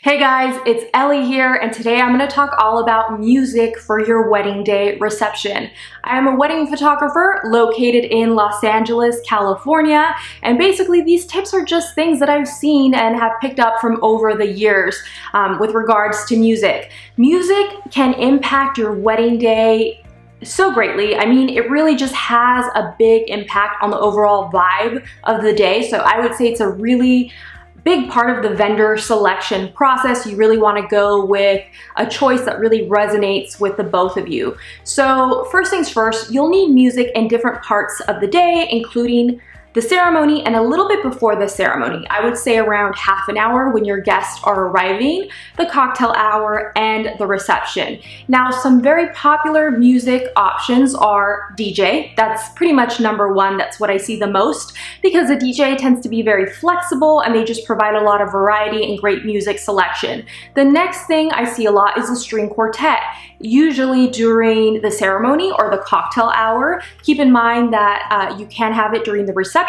Hey guys, it's Ellie here, and today I'm going to talk all about music for your wedding day reception. I am a wedding photographer located in Los Angeles, California, and basically these tips are just things that I've seen and have picked up from over the years with regards to music. Music can impact your wedding day so greatly. I mean, it really just has a big impact on the overall vibe of the day, so I would say it's a really big part of the vendor selection process. You really want to go with a choice that really resonates with the both of you. So first things first, you'll need music in different parts of the day, including the ceremony and a little bit before the ceremony. I would say around half an hour when your guests are arriving, the cocktail hour, and the reception. Now, some very popular music options are DJ. That's pretty much number one. That's what I see the most because a DJ tends to be very flexible and they just provide a lot of variety and great music selection. The next thing I see a lot is a string quartet, usually during the ceremony or the cocktail hour. Keep in mind that you can have it during the reception,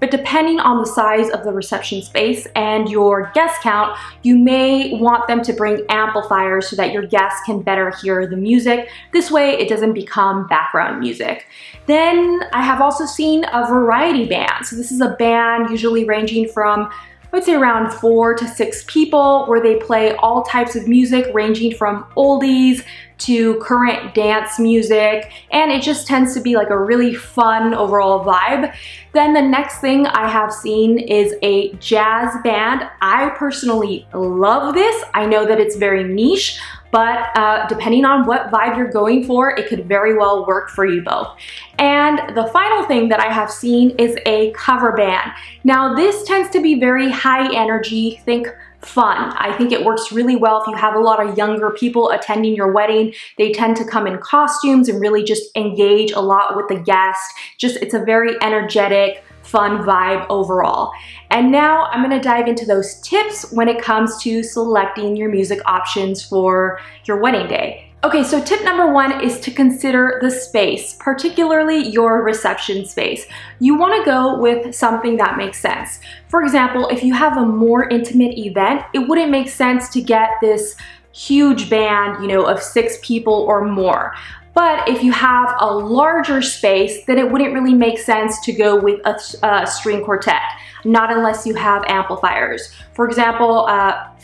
but depending on the size of the reception space and your guest count, you may want them to bring amplifiers so that your guests can better hear the music. This way it doesn't become background music. Then I have also seen a variety band. So this is a band usually ranging from, I would say, around 4 to 6 people, where they play all types of music ranging from oldies to current dance music, and it just tends to be like a really fun overall vibe. Then the next thing I have seen is a jazz band. I personally love this. I know that it's very niche, but depending on what vibe you're going for, it could very well work for you both. And the final thing that I have seen is a cover band. Now this tends to be very high energy, think fun. I think it works really well if you have a lot of younger people attending your wedding. They tend to come in costumes and really just engage a lot with the guest. It's a very energetic, fun vibe overall. And now I'm going to dive into those tips when it comes to selecting your music options for your wedding day. Okay, so tip number one is to consider the space, particularly your reception space. You want to go with something that makes sense. For example, if you have a more intimate event, it wouldn't make sense to get this huge band, of 6 people or more. But if you have a larger space, then it wouldn't really make sense to go with a string quartet, not unless you have amplifiers. For example,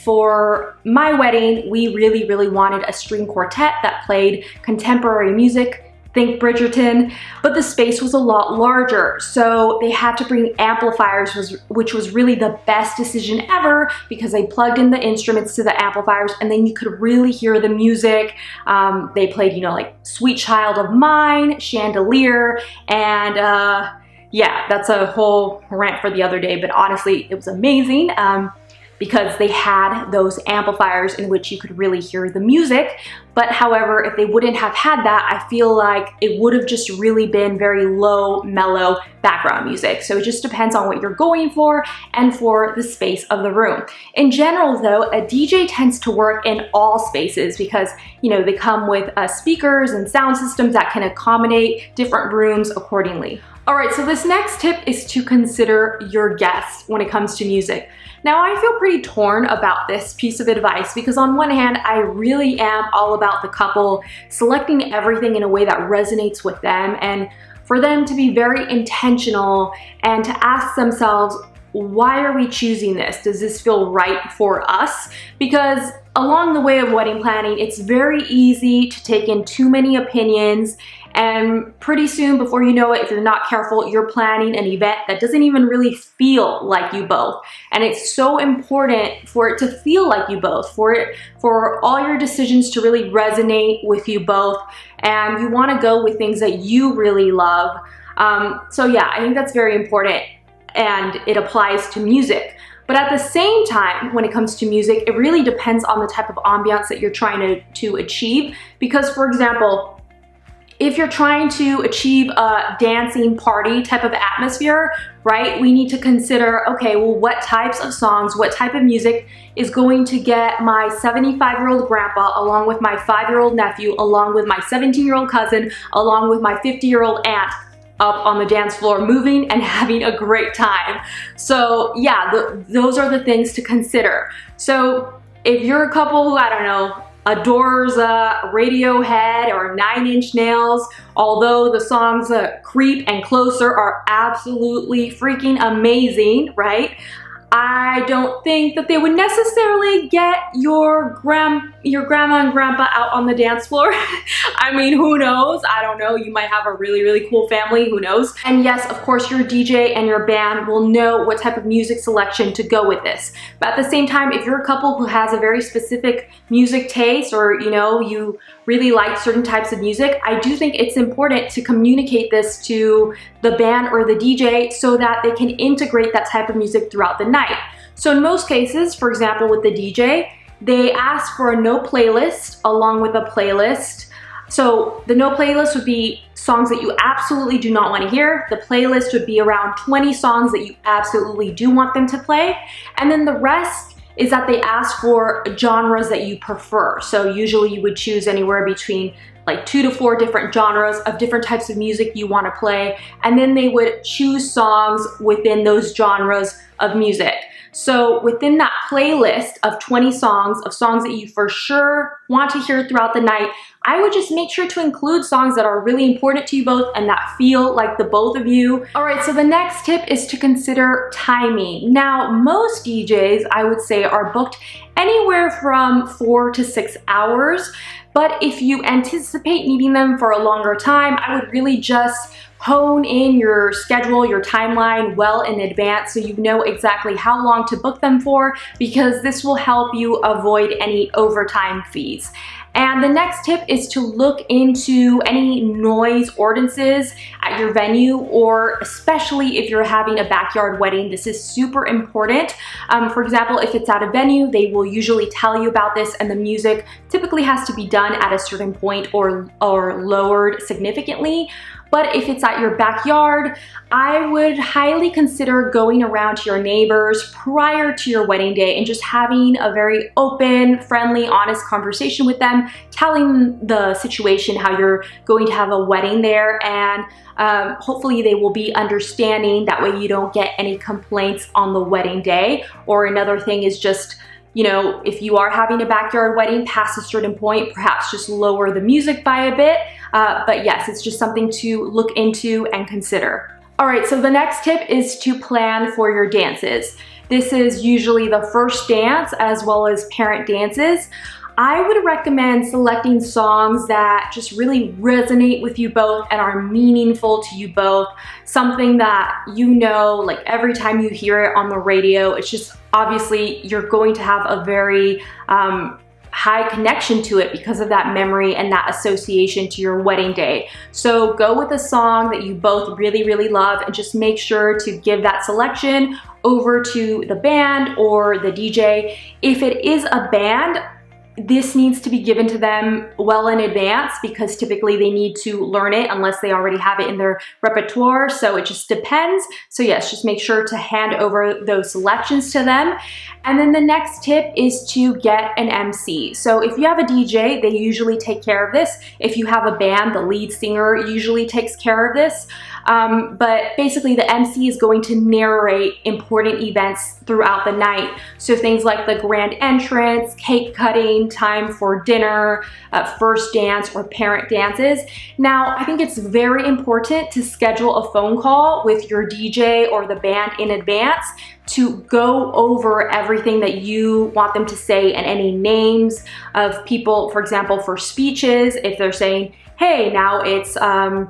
for my wedding, we really wanted a string quartet that played contemporary music, think Bridgerton, but the space was a lot larger, so they had to bring amplifiers, which was really the best decision ever because they plugged in the instruments to the amplifiers and then you could really hear the music. They played, like Sweet Child of Mine, Chandelier, and yeah, that's a whole rant for the other day, but honestly, it was amazing. Because they had those amplifiers in which you could really hear the music. But however, if they wouldn't have had that, I feel like it would have just really been very low, mellow background music. So it just depends on what you're going for and for the space of the room. In general though, a DJ tends to work in all spaces because, they come with speakers and sound systems that can accommodate different rooms accordingly. All right, so this next tip is to consider your guests when it comes to music. Now, I feel pretty torn about this piece of advice because on one hand, I really am all about the couple selecting everything in a way that resonates with them and for them to be very intentional and to ask themselves, why are we choosing this? Does this feel right for us? Because along the way of wedding planning, it's very easy to take in too many opinions, and pretty soon, before you know it, if you're not careful, you're planning an event that doesn't even really feel like you both. And it's so important for it to feel like you both, for all your decisions to really resonate with you both, and you want to go with things that you really love. So yeah, I think that's very important, and it applies to music. But at the same time, when it comes to music, it really depends on the type of ambiance that you're trying to achieve. Because, for example, if you're trying to achieve a dancing party type of atmosphere, right, we need to consider, okay, well, what types of songs, what type of music is going to get my 75-year-old grandpa, along with my 5-year-old nephew, along with my 17-year-old cousin, along with my 50-year-old aunt, up on the dance floor moving and having a great time. So yeah, those are the things to consider. So if you're a couple who, I don't know, adores Radiohead or Nine Inch Nails, although the songs Creep and Closer are absolutely freaking amazing, right? I don't think that they would necessarily get your grandma and grandpa out on the dance floor. I mean, who knows? I don't know. You might have a really, really cool family. Who knows? And yes, of course, your DJ and your band will know what type of music selection to go with this. But at the same time, if you're a couple who has a very specific music taste, or you really like certain types of music, I do think it's important to communicate this to the band or the DJ so that they can integrate that type of music throughout the night. So in most cases, for example, with the DJ, they ask for a no playlist along with a playlist. So the no playlist would be songs that you absolutely do not want to hear. The playlist would be around 20 songs that you absolutely do want them to play. And then the rest is that they ask for genres that you prefer. So usually you would choose anywhere between like 2 to 4 different genres of different types of music you want to play. And then they would choose songs within those genres of music. So within that playlist of 20 songs, of songs that you for sure want to hear throughout the night, I would just make sure to include songs that are really important to you both and that feel like the both of you. All right, so the next tip is to consider timing. Now, most DJs, I would say, are booked anywhere from 4 to 6 hours. But if you anticipate needing them for a longer time, I would really just hone in your schedule, your timeline well in advance so you know exactly how long to book them for, because this will help you avoid any overtime fees. And the next tip is to look into any noise ordinances at your venue, or especially if you're having a backyard wedding. This is super important. For example, if it's at a venue, they will usually tell you about this, and the music typically has to be done at a certain point or lowered significantly. But if it's at your backyard, I would highly consider going around to your neighbors prior to your wedding day and just having a very open, friendly, honest conversation with them, telling the situation how you're going to have a wedding there, and hopefully they will be understanding. That way you don't get any complaints on the wedding day. Or another thing is just, if you are having a backyard wedding past a certain point, perhaps just lower the music by a bit. But yes, it's just something to look into and consider. All right, so the next tip is to plan for your dances. This is usually the first dance as well as parent dances. I would recommend selecting songs that just really resonate with you both and are meaningful to you both. Something that like every time you hear it on the radio, it's just obviously you're going to have a very high connection to it because of that memory and that association to your wedding day. So go with a song that you both really, really love, and just make sure to give that selection over to the band or the DJ. If it is a band, this needs to be given to them well in advance, because typically they need to learn it unless they already have it in their repertoire. So it just depends. So yes, just make sure to hand over those selections to them. And then the next tip is to get an MC. So if you have a DJ, they usually take care of this. If you have a band, the lead singer usually takes care of this. But basically the MC is going to narrate important events throughout the night. So things like the grand entrance, cake cutting, time for dinner, first dance, or parent dances. Now, I think it's very important to schedule a phone call with your DJ or the band in advance to go over everything that you want them to say and any names of people. For example, for speeches, if they're saying, hey, now it's the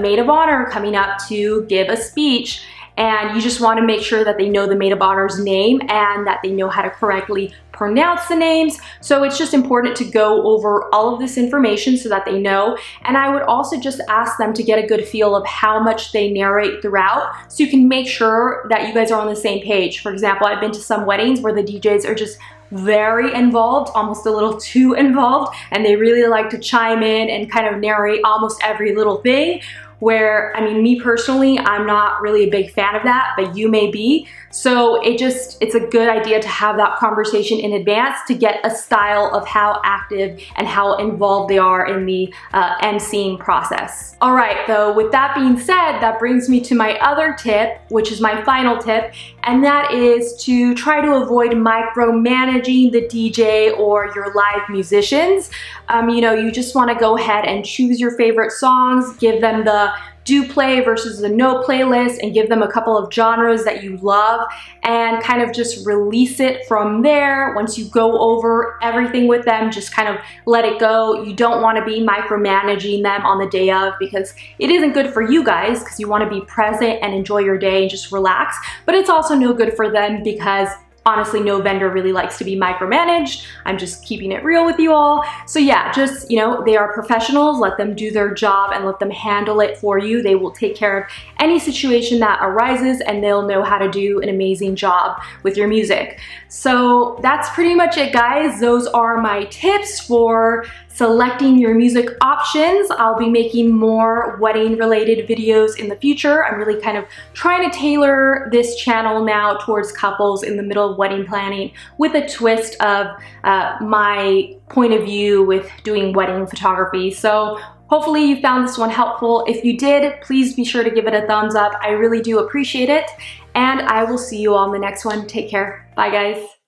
maid of honor coming up to give a speech, and you just want to make sure that they know the maid of honor's name and that they know how to correctly pronounce the names. So it's just important to go over all of this information so that they know. And I would also just ask them to get a good feel of how much they narrate throughout, so you can make sure that you guys are on the same page. For example, I've been to some weddings where the DJs are just very involved, almost a little too involved, and they really like to chime in and kind of narrate almost every little thing, where, I mean, me personally, I'm not really a big fan of that, but you may be. So it's a good idea to have that conversation in advance to get a style of how active and how involved they are in the emceeing process. All right, though, with that being said, that brings me to my other tip, which is my final tip, and that is to try to avoid micromanaging the DJ or your live musicians. You just want to go ahead and choose your favorite songs, give them the do play versus the no playlist, and give them a couple of genres that you love, and kind of just release it from there. Once you go over everything with them, just kind of let it go. You don't want to be micromanaging them on the day of, because it isn't good for you guys, because you want to be present and enjoy your day and just relax, but it's also no good for them, because honestly, no vendor really likes to be micromanaged. I'm just keeping it real with you all. So yeah, just, they are professionals. Let them do their job and let them handle it for you. They will take care of any situation that arises, and they'll know how to do an amazing job with your music. So that's pretty much it, guys. Those are my tips for selecting your music options. I'll be making more wedding related videos in the future. I'm really kind of trying to tailor this channel now towards couples in the middle of wedding planning, with a twist of my point of view with doing wedding photography. So hopefully you found this one helpful. If you did, please be sure to give it a thumbs up. I really do appreciate it. And I will see you all in the next one. Take care. Bye, guys.